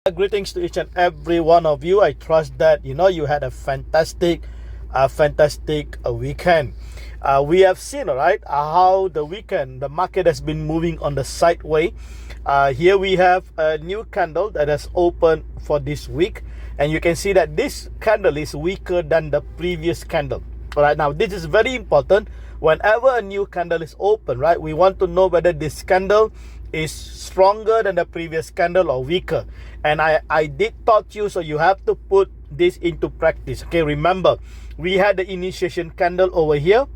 Greetings to each and every one of you. I trust that you had a fantastic weekend. We have seen, all right, how the market has been moving on the sideway. Here we have a new candle that has opened for this week, and you can see that this candle is weaker than the previous candle. All right, now this is very important. Whenever a new candle is open, right, we want to know whether this candle is stronger than the previous candle or weaker. And I did taught you, so you have to put this into practice. Okay, remember, we had the initiation candle over here,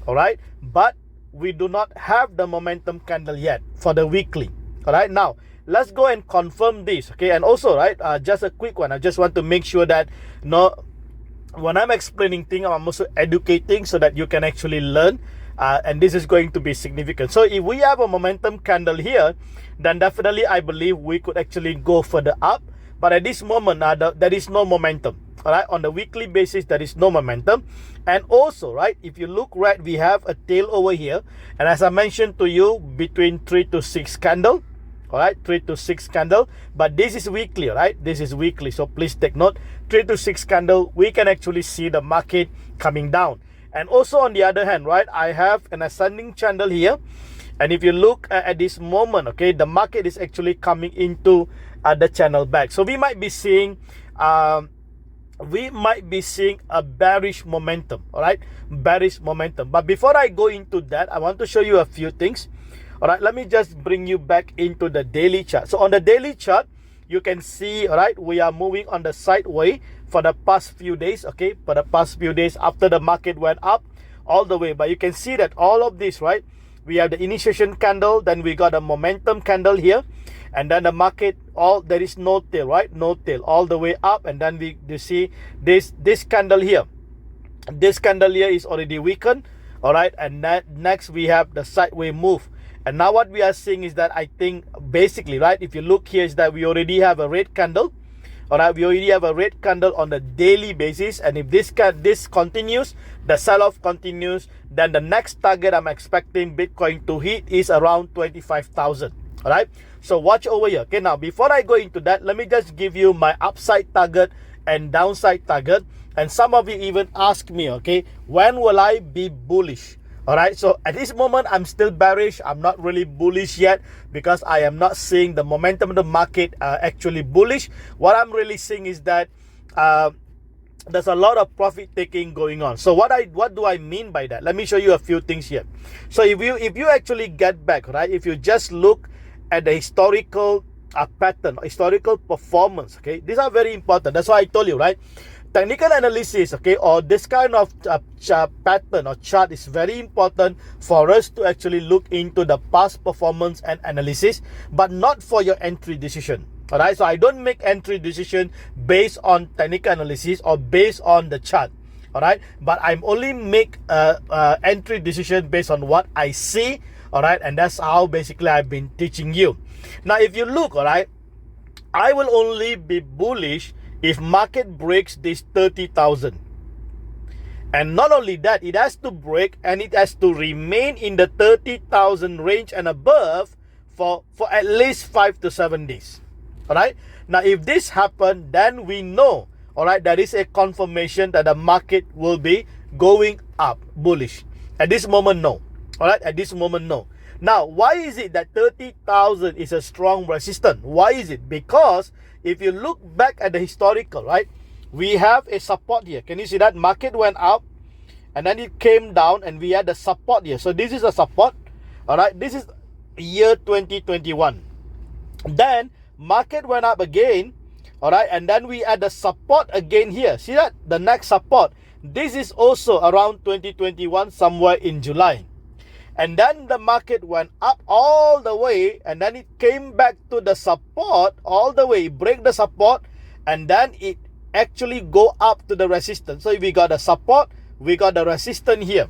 all right, but we do not have the momentum candle yet for the weekly. All right, now let's go and confirm this. Okay, and also, right, just a quick one. I just want to make sure that when I'm explaining things, I'm also educating so that you can actually learn. And this is going to be significant. So if we have a momentum candle here, then definitely I believe we could actually go further up. But at this moment, there is no momentum. All right, on the weekly basis, there is no momentum. And also, right, if you look right, we have a tail over here. And as I mentioned to you, between 3 to 6 candle. All right, 3 to 6 candle. But this is weekly, right? This is weekly. So please take note, 3 to 6 candle, we can actually see the market coming down. And also on the other hand, right, I have an ascending channel here. And if you look at this moment, okay, the market is actually coming into the channel back. So we might be seeing a bearish momentum, all right, bearish momentum. But before I go into that, I want to show you a few things. All right, let me just bring you back into the daily chart. So on the daily chart, you can see, all right, we are moving on the sideway for the past few days, okay, for the past few days after the market went up all the way. But you can see that all of this, right, we have the initiation candle, then we got a momentum candle here, and then the market, there is no tail, right, no tail, all the way up. And then you see this candle here. This candle here is already weakened, all right, and next we have the sideway move. And now what we are seeing is that, I think basically, right, if you look here, is that we already have a red candle. All right, we already have a red candle on the daily basis. And if this continues, the sell-off continues, then the next target I'm expecting Bitcoin to hit is around 25,000. All right, so watch over here. Okay, now before I go into that, let me just give you my upside target and downside target. And some of you even ask me, okay, when will I be bullish? All right, so at this moment, I'm still bearish. I'm not really bullish yet because I am not seeing the momentum of the market actually bullish. What I'm really seeing is that there's a lot of profit taking going on. So what do I mean by that? Let me show you a few things here. So if you actually get back, right, if you just look at the historical pattern, historical performance, okay, these are very important. That's why I told you, right? Technical analysis, okay, or this kind of pattern or chart is very important for us to actually look into the past performance and analysis, but not for your entry decision. All right, so I don't make entry decision based on technical analysis or based on the chart. All right, but I'm only make entry decision based on what I see. All right, and that's how basically I've been teaching you. Now, if you look, all right, I will only be bullish if market breaks this 30,000. And not only that, it has to break and it has to remain in the 30,000 range and above for at least 5 to 7 days. All right, now if this happens, then we know, all right, there is a confirmation that the market will be going up bullish. At this moment, no. All right, at this moment, no. Now, why is it that 30,000 is a strong resistance? Why is it? Because if you look back at the historical, right, we have a support here. Can you see that? Market went up and then it came down and we had the support here. So this is a support. All right, this is year 2021. Then market went up again. All right, and then we had the support again here. See that? The next support. This is also around 2021, somewhere in July. And then the market went up all the way, and then it came back to the support all the way, break the support, and then it actually go up to the resistance. So if we got the support, we got the resistance here.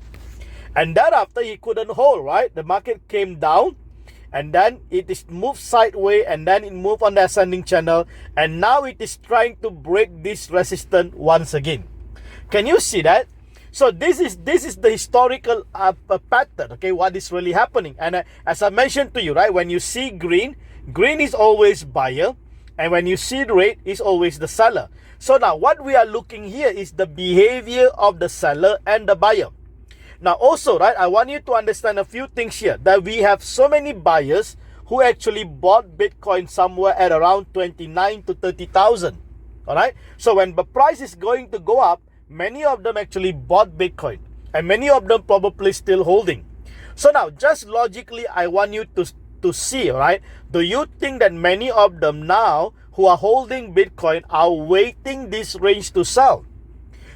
And thereafter, he couldn't hold, right? The market came down, and then it is moved sideways, and then it moved on the ascending channel, and now it is trying to break this resistance once again. Can you see that? So this is the historical pattern, okay, what is really happening. And as I mentioned to you, right, when you see green is always buyer, And when you see red, it's always the seller. So now what we are looking here is the behavior of the seller and the buyer. Now also, right, I want you to understand a few things here, that we have so many buyers who actually bought Bitcoin somewhere at around 29 to 30,000. All right. So when the price is going to go up, many of them actually bought Bitcoin, and many of them probably still holding. So now, just logically, I want you to see, all right, do you think that many of them now who are holding Bitcoin are waiting this range to sell?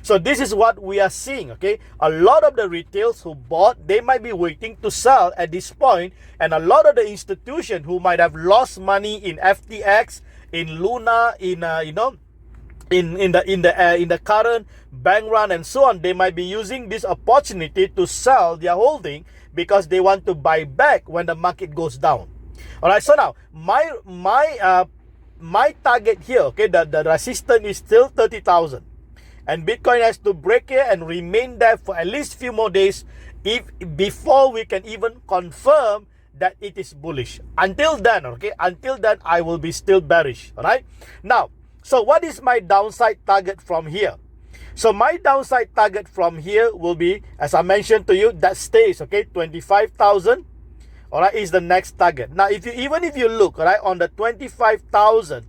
So this is what we are seeing, okay? A lot of the retails who bought, they might be waiting to sell at this point, and a lot of the institutions who might have lost money in FTX, in Luna, in in the current bank run and so on, they might be using this opportunity to sell their holding because they want to buy back when the market goes down. All right, so now my target here, okay, the resistance is still 30,000, and Bitcoin has to break here and remain there for at least few more days before we can even confirm that it is bullish. Until then, okay, I will be still bearish. All right, now, so what is my downside target from here? So my downside target from here will be, as I mentioned to you, that stays, okay, 25,000. All right, is the next target. Now, even if you look, all right, on the 25,000,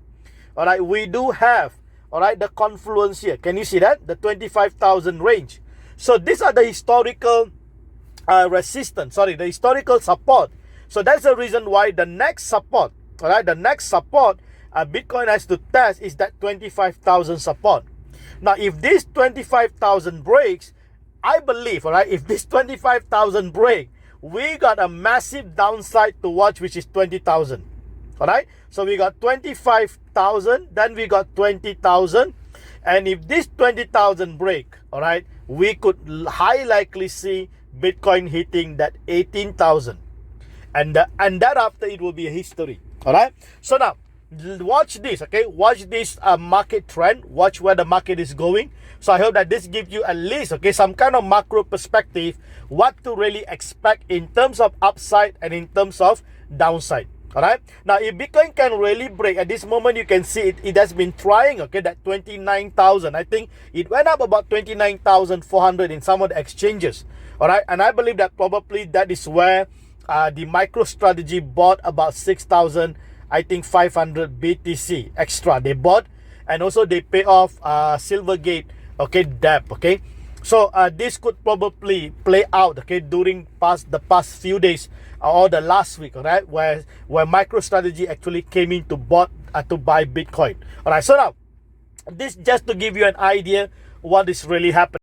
all right, we do have, all right, the confluence here. Can you see that? The 25,000 range. So these are the historical resistance, the historical support. So that's the reason why the next support, all right, the next support Bitcoin has to test is that 25,000 support. Now, if this 25,000 breaks, I believe, all right, if this 25,000 break, we got a massive downside to watch, which is 20,000. All right, so we got 25,000, then we got 20,000, and if this 20,000 break, all right, we could high likely see Bitcoin hitting that 18,000, and that after it will be a history. All right, so now watch this, okay, watch this market trend, watch where the market is going. So I hope that this gives you at least, okay, some kind of macro perspective, what to really expect in terms of upside and in terms of downside. All right, now if Bitcoin can really break, at this moment you can see it has been trying, okay, that 29,000. I think it went up about 29,400 in some of the exchanges. All right, and I believe that probably that is where the MicroStrategy bought about 6,000, I think 500 BTC extra they bought, and also they pay off Silvergate, okay, debt, okay. So this could probably play out, okay, during the past few days or the last week, all right, where MicroStrategy actually came in to buy Bitcoin. All right, so now this just to give you an idea what is really happening.